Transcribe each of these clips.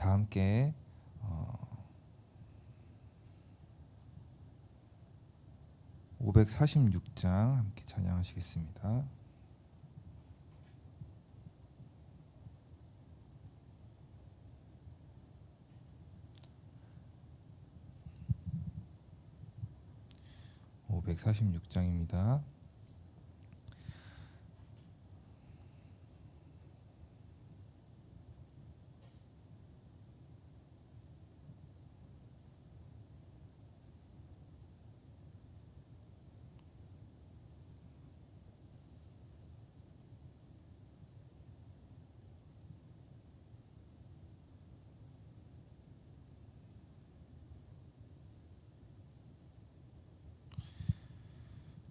다 함께 546장 함께 찬양하시겠습니다. (546장입니다)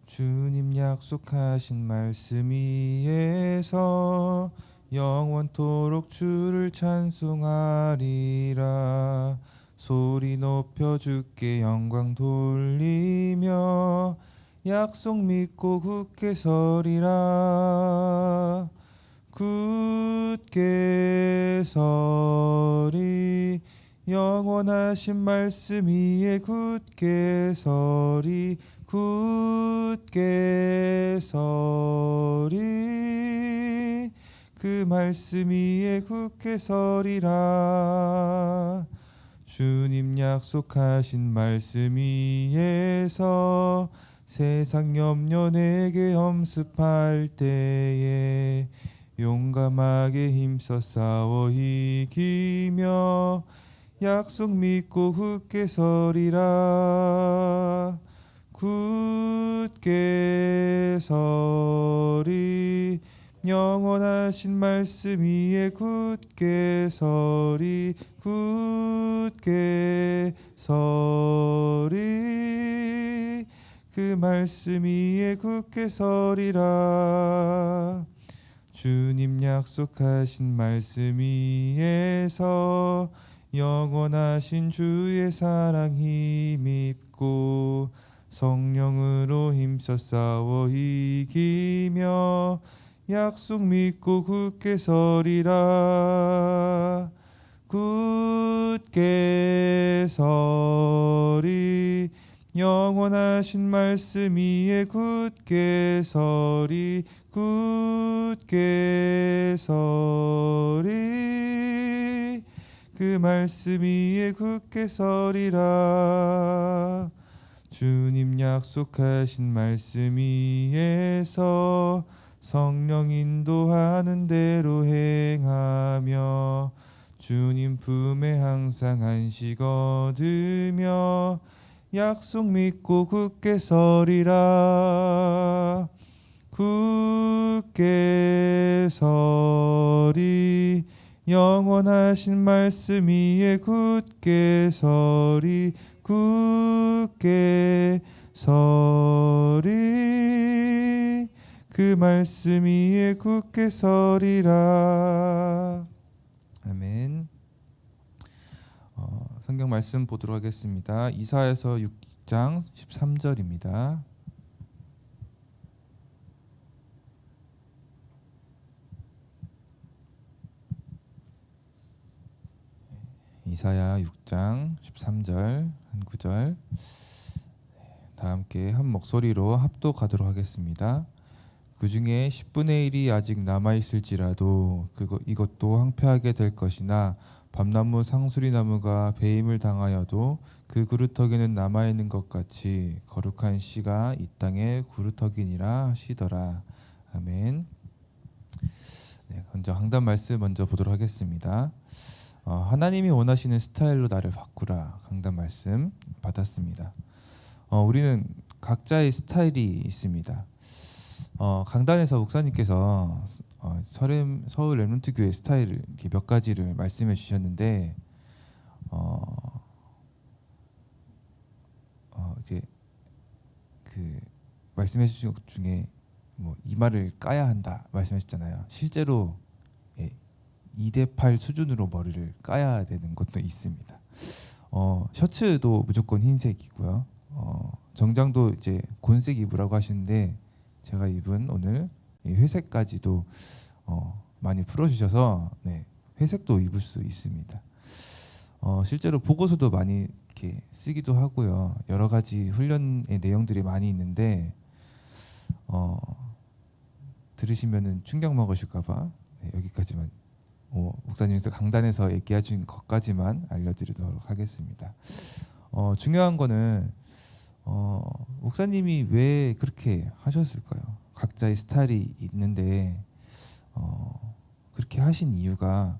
주님 약속하신 말씀 위에서 영원토록 주를 찬송하리라. 소리 높여 주께 영광 돌리며 약속 믿고 굳게 서리라. 굳게 서리 영원하신 말씀 위에 굳게 서리. 굳게 서리 그 말씀 위에 굳게 서리라. 주님 약속하신 말씀 위에서 세상 염려 내게 엄습할 때에 용감하게 힘써 싸워 이기며 약속 믿고 굳게 서리라. 굳게 서리 영원하신 말씀 위에 굳게 서리. 굳게 서리 그 말씀 위에 굳게 서리라. 주님 약속하신 말씀 위에서 영원하신 주의 사랑 힘입고 성령으로 힘써 싸워 이기며 약속 믿고 굳게 서리라. 굳게 서리 영원하신 말씀 위에 굳게 서리. 굳게 서리 그 말씀 위에 굳게 서리라. 주님 약속하신 말씀 위에서 성령 인도하는 대로 행하며 주님 품에 항상 안식 얻으며 약속 믿고 굳게 서리라. 굳게 서리 영원하신 말씀 위에 굳게 서리. 굳게 서리 그 말씀 위에 굳게 서리라. 아멘. 성경 말씀 보도록 하겠습니다. 이사야서 6장 13절입니다. 이사야 6장 13절 한 구절 다 함께 한 목소리로 합독하도록 하겠습니다. 그 중에 10분의 1이 아직 남아있을지라도 이것도 황폐하게 될 것이나 밤나무 상수리나무가 배임을 당하여도 그 그루터기는 남아있는 것 같이 거룩한 씨가 이 땅에 그루터기니라 하시더라. 아멘. 먼저 강단 말씀 먼저 보도록 하겠습니다. 하나님이 원하시는 스타일로 나를 바꾸라. 강단 말씀 받았습니다. 우리는 각자의 스타일이 있습니다. 강단에서 목사님께서 서울 렘넌트 교회 스타일을 이렇게 몇 가지를 말씀해 주셨는데 이제 그 말씀해 주신 것 중에 뭐 이마를 까야 한다 말씀하셨잖아요. 실제로 2대8 수준으로 머리를 까야 되는 것도 있습니다. 셔츠도 무조건 흰색이고요. 정장도 이제 곤색 입으라고 하시는데 제가 입은 오늘 회색까지도 많이 풀어주셔서 회색도 입을 수 있습니다. 실제로 보고서도 많이 이렇게 쓰기도 하고요. 여러 가지 훈련의 내용들이 많이 있는데 어, 들으시면은 충격 먹으실까봐 네, 여기까지만 목사님께서 강단에서 얘기하신 것까지만 알려드리도록 하겠습니다. 중요한 거는 목사님이 왜 그렇게 하셨을까요? 각자의 스타일이 있는데 그렇게 하신 이유가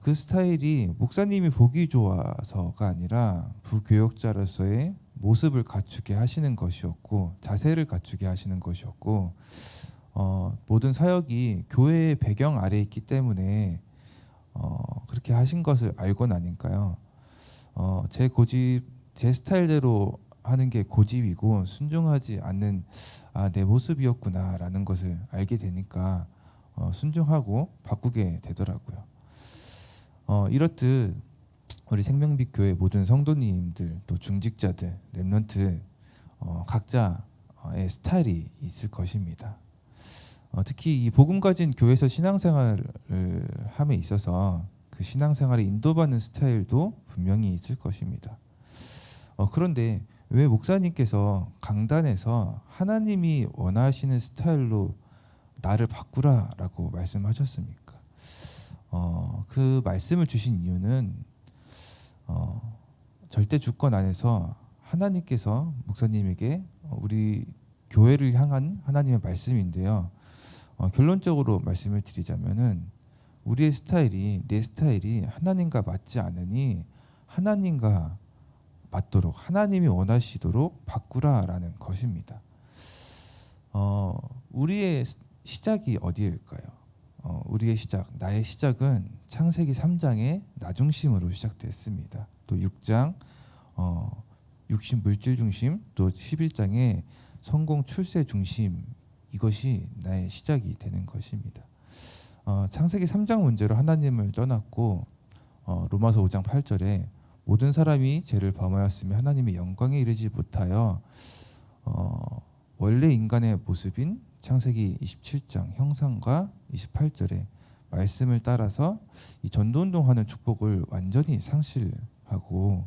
그 스타일이 목사님이 보기 좋아서가 아니라 부교역자로서의 모습을 갖추게 하시는 것이었고 자세를 갖추게 하시는 것이었고 모든 사역이 교회의 배경 아래에 있기 때문에 그렇게 하신 것을 알고 나니까요. 제 고집, 제 스타일대로 하는 게 고집이고 순종하지 않는 내 모습이었구나라는 것을 알게 되니까 순종하고 바꾸게 되더라고요. 이렇듯 우리 생명빛 교회 모든 성도님들 또 중직자들 렘넌트 각자의 스타일이 있을 것입니다. 특히 이 복음 가진 교회에서 신앙생활을 함에 있어서 그 신앙생활에 인도받는 스타일도 분명히 있을 것입니다. 그런데 왜 목사님께서 강단에서 하나님이 원하시는 스타일로 나를 바꾸라라고 말씀하셨습니까? 그 말씀을 주신 이유는 절대 주권 안에서 하나님께서 목사님에게 우리 교회를 향한 하나님의 말씀인데요. 결론적으로 말씀을 드리자면은 우리의 스타일이 내 스타일이 하나님과 맞지 않으니 하나님과 맞도록 하나님이 원하시도록 바꾸라라는 것입니다. 우리의 시작이 어디일까요? 우리의 시작, 나의 시작은 창세기 3장의 나 중심으로 시작됐습니다. 또 6장 육신 물질 중심, 또 11장의 성공 출세 중심, 이것이 나의 시작이 되는 것입니다. 창세기 3장 문제로 하나님을 떠났고 로마서 5장 8절에 모든 사람이 죄를 범하였으며 하나님의 영광에 이르지 못하여 원래 인간의 모습인 창세기 27장 형상과 28절에 말씀을 따라서 이 전도운동하는 축복을 완전히 상실하고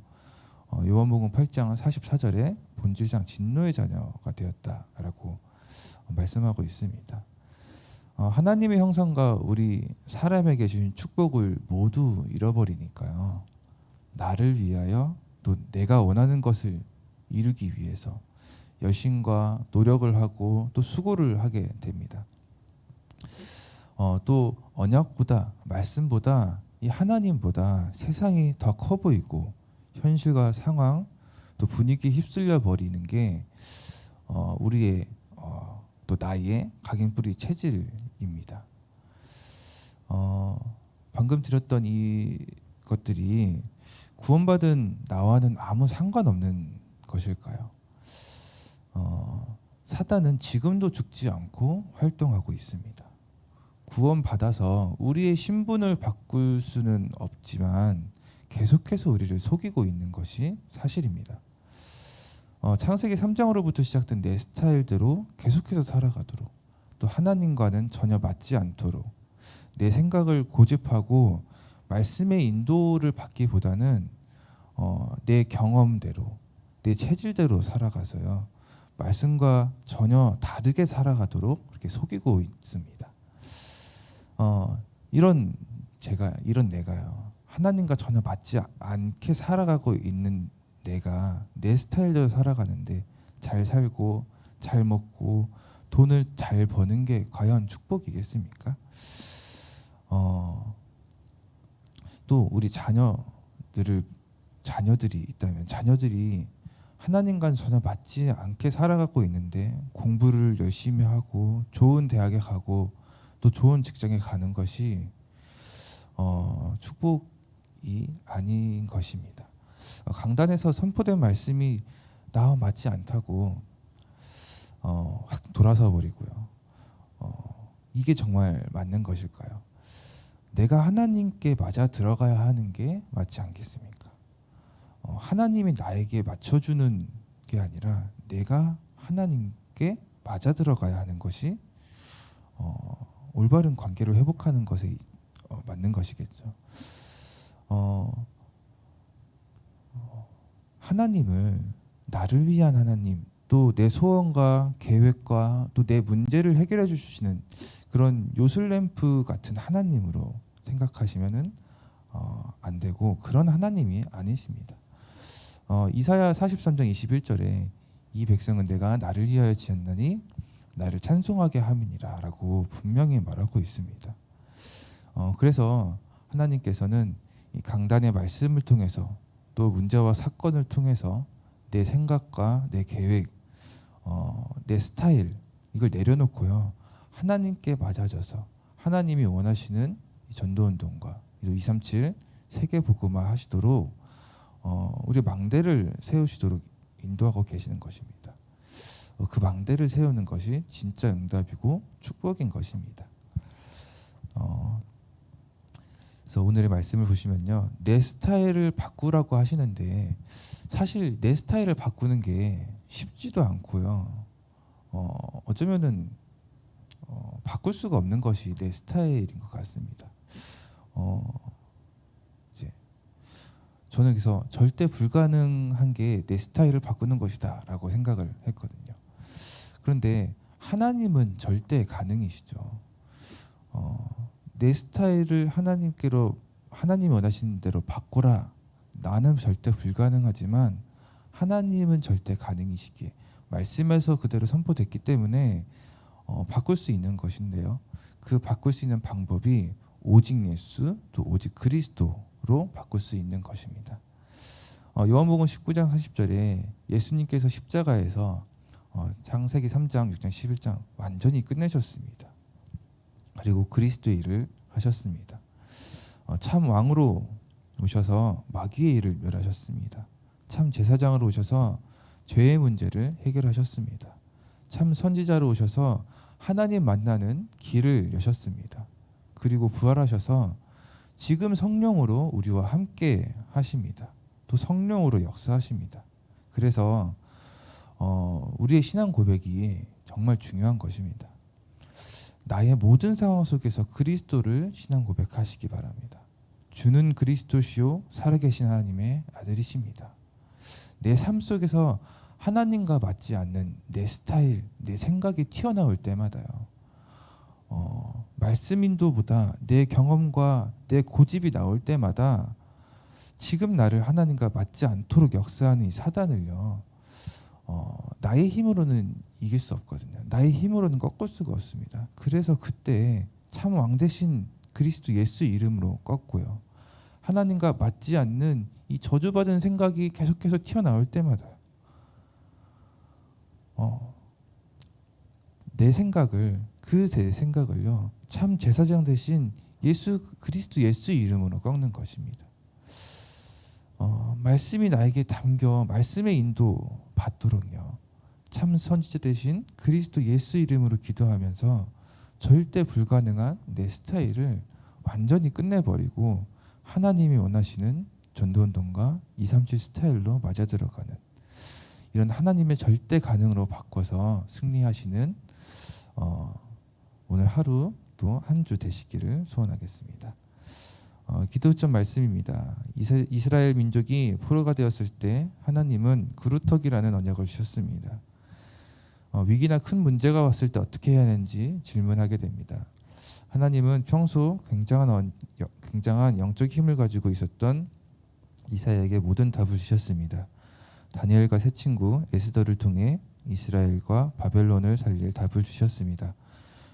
요한복음 8장 44절에 본질상 진노의 자녀가 되었다라고 말씀하고 있습니다. 하나님의 형상과 우리 사람에게 주신 축복을 모두 잃어버리니까요. 나를 위하여 또 내가 원하는 것을 이루기 위해서 열심과 노력을 하고 또 수고를 하게 됩니다. 또 언약보다 말씀보다 이 하나님보다 세상이 더 커 보이고 현실과 상황 또 분위기에 휩쓸려 버리는 게 우리의 또 나의 각인뿌리 체질입니다. 방금 드렸던 이 것들이 구원받은 나와는 아무 상관없는 것일까요? 사단은 지금도 죽지 않고 활동하고 있습니다. 구원받아서 우리의 신분을 바꿀 수는 없지만 계속해서 우리를 속이고 있는 것이 사실입니다. 창세기 3장으로부터 시작된 내 스타일대로 계속해서 살아가도록 또 하나님과는 전혀 맞지 않도록 내 생각을 고집하고 말씀의 인도를 받기보다는 내 경험대로 내 체질대로 살아가서요 말씀과 전혀 다르게 살아가도록 그렇게 속이고 있습니다. 이런 내가요 하나님과 전혀 맞지 않게 살아가고 있는 내가 내 스타일대로 살아가는데 잘 살고 잘 먹고 돈을 잘 버는 게 과연 축복이겠습니까? 또 우리 자녀들이 있다면 자녀들이 하나님과는 전혀 맞지 않게 살아가고 있는데 공부를 열심히 하고 좋은 대학에 가고 또 좋은 직장에 가는 것이 축복이 아닌 것입니다. 강단에서 선포된 말씀이 나와 맞지 않다고 확 돌아서 버리고요. 이게 정말 맞는 것일까요? 내가 하나님께 맞아 들어가야 하는 게 맞지 않겠습니까? 하나님이 나에게 맞춰주는 게 아니라 내가 하나님께 맞아 들어가야 하는 것이 올바른 관계를 회복하는 것에 맞는 것이겠죠. 하나님을 나를 위한 하나님, 또 내 소원과 계획과 또 내 문제를 해결해 주시는 그런 요술램프 같은 하나님으로 생각하시면은 안 되고, 그런 하나님이 아니십니다. 이사야 43장 21절에 이 백성은 내가 나를 위하여 지었나니 나를 찬송하게 함이니라라고 분명히 말하고 있습니다. 그래서 하나님께서는 이 강단의 말씀을 통해서 또 문제와 사건을 통해서 내 생각과 내 계획, 내 스타일 이걸 내려놓고요, 하나님께 맞아져서 하나님이 원하시는 이 전도운동과 237 세계복음화 하시도록 우리 망대를 세우시도록 인도하고 계시는 것입니다. 그 망대를 세우는 것이 진짜 응답이고 축복인 것입니다. 그래서 오늘의 말씀을 보시면요, 내 스타일을 바꾸라고 하시는데 사실 내 스타일을 바꾸는 게 쉽지도 않고요. 어쩌면은 바꿀 수가 없는 것이 내 스타일인 것 같습니다. 이제 저는 그래서 절대 불가능한 게 내 스타일을 바꾸는 것이다라고 생각을 했거든요. 그런데 하나님은 절대 가능이시죠. 내 스타일을 하나님이 원하시는 대로 바꾸라. 나는 절대 불가능하지만 하나님은 절대 가능이시기에 말씀에서 그대로 선포됐기 때문에 바꿀 수 있는 것인데요. 그 바꿀 수 있는 방법이 오직 예수, 또 오직 그리스도로 바꿀 수 있는 것입니다. 요한복음 19장 40절에 예수님께서 십자가에서 창세기 3장, 6장, 11장 완전히 끝내셨습니다. 그리고 그리스도의 일을 하셨습니다. 참 왕으로 오셔서 마귀의 일을 멸하셨습니다. 참 제사장으로 오셔서 죄의 문제를 해결하셨습니다. 참 선지자로 오셔서 하나님 만나는 길을 여셨습니다. 그리고 부활하셔서 지금 성령으로 우리와 함께 하십니다. 또 성령으로 역사하십니다. 그래서 우리의 신앙 고백이 정말 중요한 것입니다. 나의 모든 상황 속에서 그리스도를 신앙 고백하시기 바랍니다. 주는 그리스도시요 살아계신 하나님의 아들이십니다. 내 삶 속에서 하나님과 맞지 않는 내 스타일, 내 생각이 튀어나올 때마다요, 말씀 인도보다 내 경험과 내 고집이 나올 때마다 지금 나를 하나님과 맞지 않도록 역사하는 이 사단을요, 나의 힘으로는 이길 수 없거든요. 나의 힘으로는 꺾을 수가 없습니다. 그래서 그때 참 왕 대신 그리스도 예수 이름으로 꺾고요, 하나님과 맞지 않는 이 저주받은 생각이 계속해서 튀어나올 때마다 내 생각을요, 참 제사장 대신 예수 그리스도 예수 이름으로 꺾는 것입니다. 말씀이 나에게 담겨 말씀의 인도 받도록요, 참 선지자 대신 그리스도 예수 이름으로 기도하면서 절대 불가능한 내 스타일을 완전히 끝내버리고 하나님이 원하시는 전도운동과 237 스타일로 맞아 들어가는 이런 하나님의 절대 가능으로 바꿔서 승리하시는 오늘 하루 또 한 주 되시기를 소원하겠습니다. 기도점 말씀입니다. 이스라엘 민족이 포로가 되었을 때 하나님은 그루터기라는 언약을 주셨습니다. 위기나 큰 문제가 왔을 때 어떻게 해야 하는지 질문하게 됩니다. 하나님은 평소 굉장한 영적 힘을 가지고 있었던 이사야에게 모든 답을 주셨습니다. 다니엘과 세 친구 에스더를 통해 이스라엘과 바벨론을 살릴 답을 주셨습니다.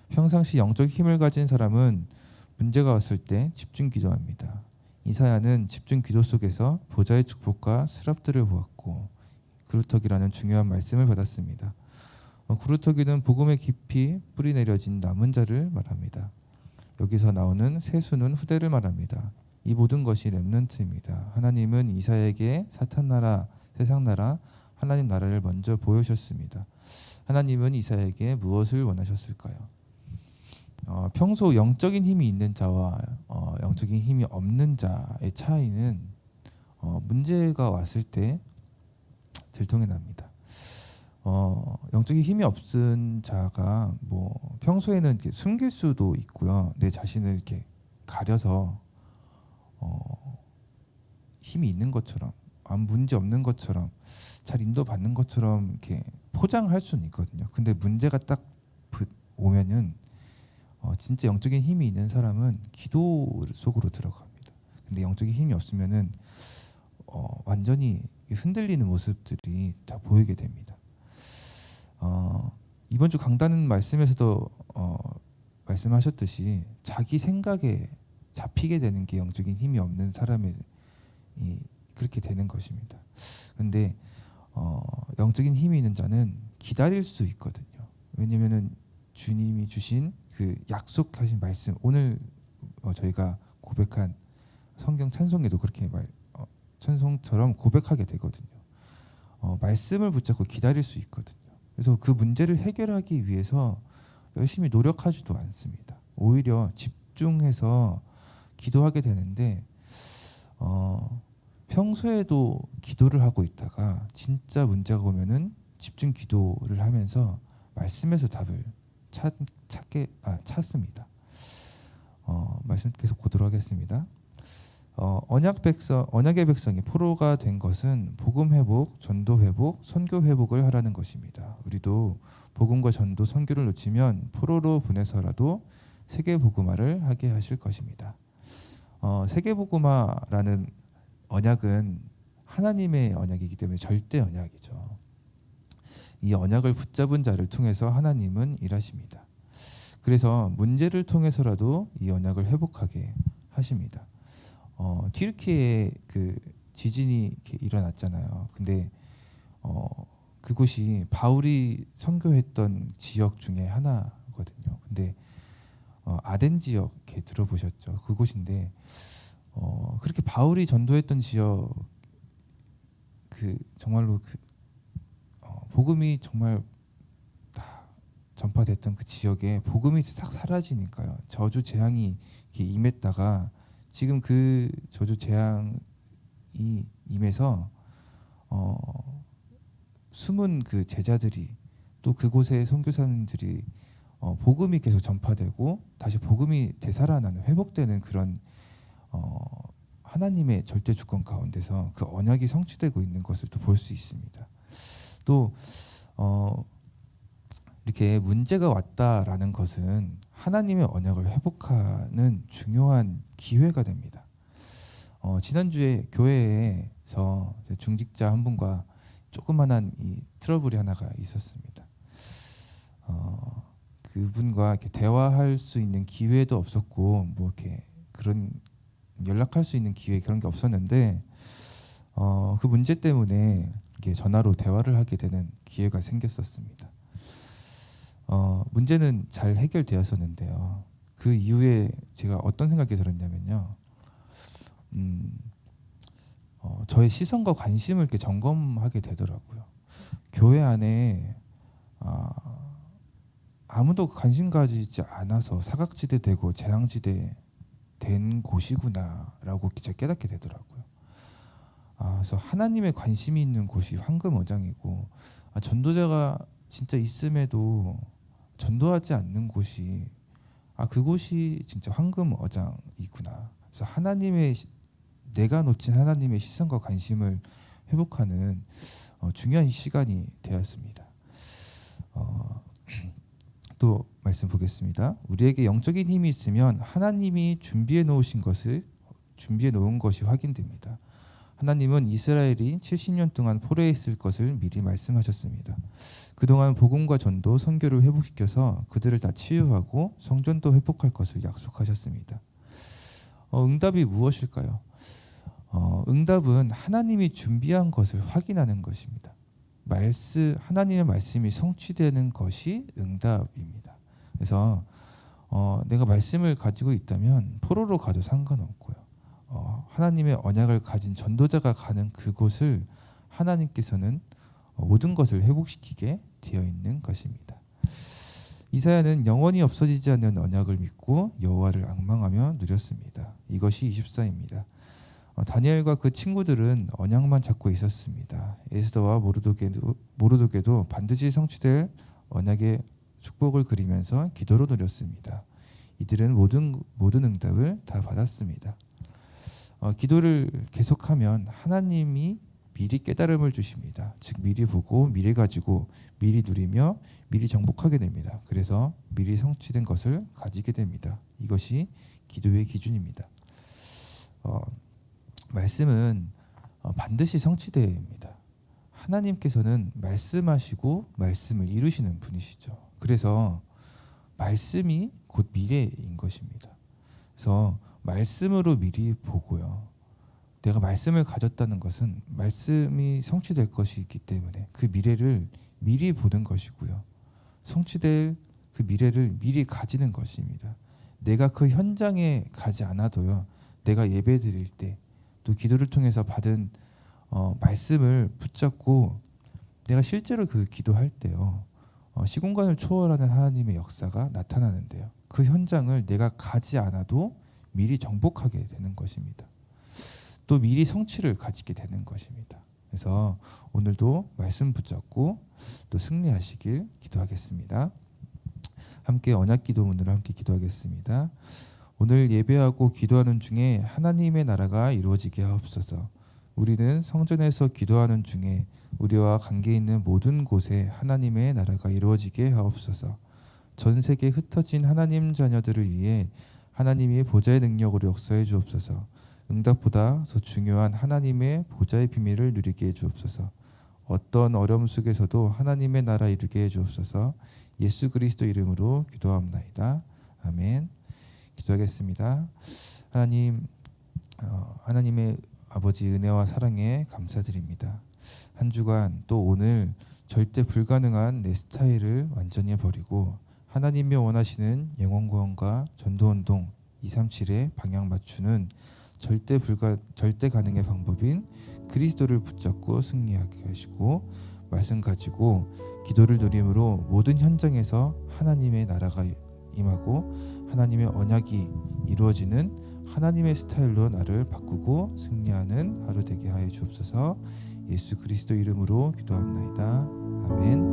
평상시 영적 힘을 가진 사람은 문제가 왔을 때 집중 기도합니다. 이사야는 집중 기도 속에서 보좌의 축복과 스랍들을 보았고 그루터기라는 중요한 말씀을 받았습니다. 그루터기는 복음의 깊이 뿌리 내려진 남은 자를 말합니다. 여기서 나오는 세수는 후대를 말합니다. 이 모든 것이 렘넌트입니다. 하나님은 이사야에게 사탄 나라, 세상 나라, 하나님 나라를 먼저 보여주셨습니다. 하나님은 이사야에게 무엇을 원하셨을까요? 평소 영적인 힘이 있는 자와 영적인 힘이 없는 자의 차이는 문제가 왔을 때 들통이 납니다. 영적인 힘이 없은 자가 뭐 평소에는 이렇게 숨길 수도 있고요, 내 자신을 이렇게 가려서 힘이 있는 것처럼 아무 문제 없는 것처럼 잘 인도받는 것처럼 이렇게 포장할 수는 있거든요. 근데 문제가 딱 오면은 진짜 영적인 힘이 있는 사람은 기도 속으로 들어갑니다. 근데 영적인 힘이 없으면은 완전히 흔들리는 모습들이 다 보이게 됩니다. 이번 주 강단 말씀에서도 말씀하셨듯이 자기 생각에 잡히게 되는 게 영적인 힘이 없는 사람의 그렇게 되는 것입니다. 그런데 영적인 힘이 있는 자는 기다릴 수 있거든요. 왜냐면은 주님이 주신 그 약속하신 말씀, 오늘 저희가 고백한 성경 찬송에도 그렇게 찬송처럼 고백하게 되거든요. 말씀을 붙잡고 기다릴 수 있거든요. 그래서 그 문제를 해결하기 위해서 열심히 노력하지도 않습니다. 오히려 집중해서 기도하게 되는데 평소에도 기도를 하고 있다가 진짜 문제가 오면은 집중 기도를 하면서 말씀에서 답을 찾습니다. 말씀 계속 보도록 하겠습니다. 언약의 백성이 포로가 된 것은 복음 회복, 전도 회복, 선교 회복을 하라는 것입니다. 우리도 복음과 전도, 선교를 놓치면 포로로 보내서라도 세계 복음화를 하게 하실 것입니다. 세계 복음화라는 언약은 하나님의 언약이기 때문에 절대 언약이죠. 이 언약을 붙잡은 자를 통해서 하나님은 일하십니다. 그래서 문제를 통해서라도 이 언약을 회복하게 하십니다. 튀르키예에 그 지진이 이렇게 일어났잖아요. 근데 그곳이 바울이 선교했던 지역 중에 하나거든요. 근데 아덴 지역 이렇게 들어보셨죠? 그곳인데 그렇게 바울이 전도했던 지역 그 정말로 복음이 정말 다 전파됐던 그 지역에 복음이 싹 사라지니까요. 저주 재앙이 이렇게 임했다가 지금 그 저주 재앙이 임해서 숨은 그 제자들이 또 그곳의 선교사님들이 복음이 계속 전파되고 다시 복음이 되살아나는 회복되는 그런 하나님의 절대 주권 가운데서 그 언약이 성취되고 있는 것을 또 볼 수 있습니다. 또 이렇게 문제가 왔다라는 것은 하나님의 언약을 회복하는 중요한 기회가 됩니다. 지난주에 교회에서 중직자 한 분과 조그만한 이 트러블이 하나가 있었습니다. 그분과 이렇게 대화할 수 있는 기회도 없었고 뭐 이렇게 그런 연락할 수 있는 기회 그런 게 없었는데 그 문제 때문에 이렇게 전화로 대화를 하게 되는 기회가 생겼었습니다. 문제는 잘 해결되었었는데요. 그 이후에 제가 어떤 생각이 들었냐면요. 저의 시선과 관심을 이렇게 점검하게 되더라고요. 교회 안에 아무도 관심 가지지 않아서 사각지대 되고 재앙지대 된 곳이구나라고 제가 깨닫게 되더라고요. 그래서 하나님의 관심이 있는 곳이 황금어장이고 전도자가 진짜 있음에도 전도하지 않는 곳이 그곳이 진짜 황금어장이구나. 그래서 내가 놓친 하나님의 시선과 관심을 회복하는 중요한 시간이 되었습니다. 또 말씀 보겠습니다. 우리에게 영적인 힘이 있으면 하나님이 준비해 놓은 것이 확인됩니다. 하나님은 이스라엘이 70년 동안 포로에 있을 것을 미리 말씀하셨습니다. 그동안 복음과 전도, 선교를 회복시켜서 그들을 다 치유하고 성전도 회복할 것을 약속하셨습니다. 응답이 무엇일까요? 응답은 하나님이 준비한 것을 확인하는 것입니다. 하나님의 말씀이 성취되는 것이 응답입니다. 그래서 내가 말씀을 가지고 있다면 포로로 가도 상관없고요. 하나님의 언약을 가진 전도자가 가는 그곳을 하나님께서는 모든 것을 회복시키게 되어 있는 것입니다. 이사야는 영원히 없어지지 않는 언약을 믿고 여호와를 앙망하며 누렸습니다. 이것이 24입니다. 다니엘과 그 친구들은 언약만 잡고 있었습니다. 에스더와 모르도게도 반드시 성취될 언약의 축복을 그리면서 기도로 누렸습니다. 이들은 모든 응답을 다 받았습니다. 기도를 계속하면 하나님이 미리 깨달음을 주십니다. 즉 미리 보고 미리 가지고 미리 누리며 미리 정복하게 됩니다. 그래서 미리 성취된 것을 가지게 됩니다. 이것이 기도의 기준입니다. 말씀은 반드시 성취됩니다. 하나님께서는 말씀하시고 말씀을 이루시는 분이시죠. 그래서 말씀이 곧 미래인 것입니다. 그래서 말씀으로 미리 보고요. 내가 말씀을 가졌다는 것은 말씀이 성취될 것이기 때문에 그 미래를 미리 보는 것이고요. 성취될 그 미래를 미리 가지는 것입니다. 내가 그 현장에 가지 않아도요. 내가 예배 드릴 때 또 기도를 통해서 받은 말씀을 붙잡고 내가 실제로 그 기도할 때요. 시공간을 초월하는 하나님의 역사가 나타나는데요. 그 현장을 내가 가지 않아도 미리 정복하게 되는 것입니다. 또 미리 성취를 가지게 되는 것입니다. 그래서 오늘도 말씀 붙잡고 또 승리하시길 기도하겠습니다. 함께 언약 기도문으로 함께 기도하겠습니다. 오늘 예배하고 기도하는 중에 하나님의 나라가 이루어지게 하옵소서. 우리는 성전에서 기도하는 중에 우리와 관계 있는 모든 곳에 하나님의 나라가 이루어지게 하옵소서. 전 세계에 흩어진 하나님 자녀들을 위해 하나님의 보좌의 능력으로 역사해 주옵소서. 응답보다 더 중요한 하나님의 보좌의 비밀을 누리게 해 주옵소서. 어떤 어려움 속에서도 하나님의 나라 이루게 해 주옵소서. 예수 그리스도 이름으로 기도합나이다. 아멘. 기도하겠습니다. 하나님, 하나님의 아버지 은혜와 사랑에 감사드립니다. 한 주간 또 오늘 절대 불가능한 내 스타일을 완전히 버리고 하나님이 원하시는 영혼구원과 전도운동 237에 방향 맞추는 절대 가능의 방법인 그리스도를 붙잡고 승리하게 하시고 말씀 가지고 기도를 누림으로 모든 현장에서 하나님의 나라가 임하고 하나님의 언약이 이루어지는 하나님의 스타일로 나를 바꾸고 승리하는 하루 되게 하여 주옵소서. 예수 그리스도 이름으로 기도합나이다. 아멘.